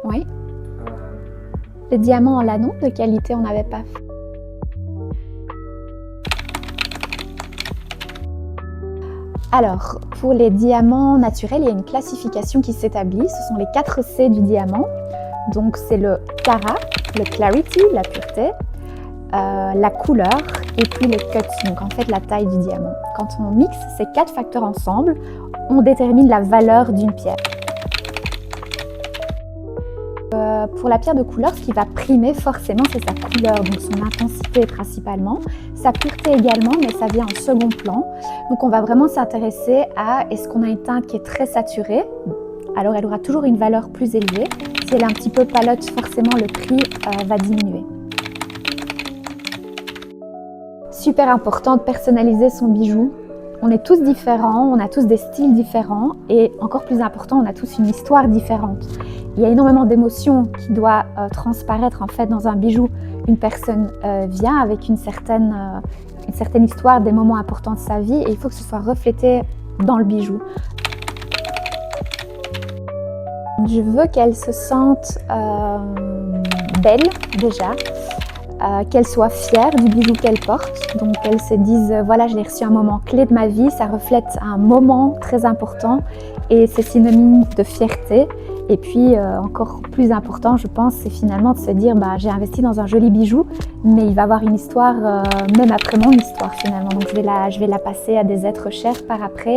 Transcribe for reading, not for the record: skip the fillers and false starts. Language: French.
Oui. Euh, Les diamants en l'anneau, de qualité on n'avait pas fait. Alors, pour les diamants naturels, il y a une classification qui s'établit. Ce sont les 4 C du diamant. Donc, c'est le carat, le clarity, la pureté, la couleur et puis le cut, donc en fait la taille du diamant. Quand on mixe ces 4 facteurs ensemble, on détermine la valeur d'une pierre. Pour la pierre de couleur, ce qui va primer forcément, c'est sa couleur, donc son intensité principalement. Sa pureté également, mais ça vient en second plan. Donc on va vraiment s'intéresser à est-ce qu'on a une teinte qui est très saturée, alors elle aura toujours une valeur plus élevée. Si elle est un petit peu palote, forcément le prix va diminuer. Super important de personnaliser son bijou. On est tous différents, on a tous des styles différents et encore plus important, on a tous une histoire différente. Il y a énormément d'émotions qui doivent transparaître en fait dans un bijou. Une personne vient avec une certaine histoire, des moments importants de sa vie et il faut que ce soit reflété dans le bijou. Je veux qu'elle se sente belle déjà, qu'elle soit fière du bijou qu'elle porte, donc qu'elle se dise voilà, je l'ai reçu à un moment clé de ma vie, ça reflète un moment très important et c'est synonyme de fierté. Et puis encore plus important, je pense, c'est finalement de se dire j'ai investi dans un joli bijou, mais il va avoir une histoire même après mon histoire finalement, donc je vais la passer à des êtres chers par après.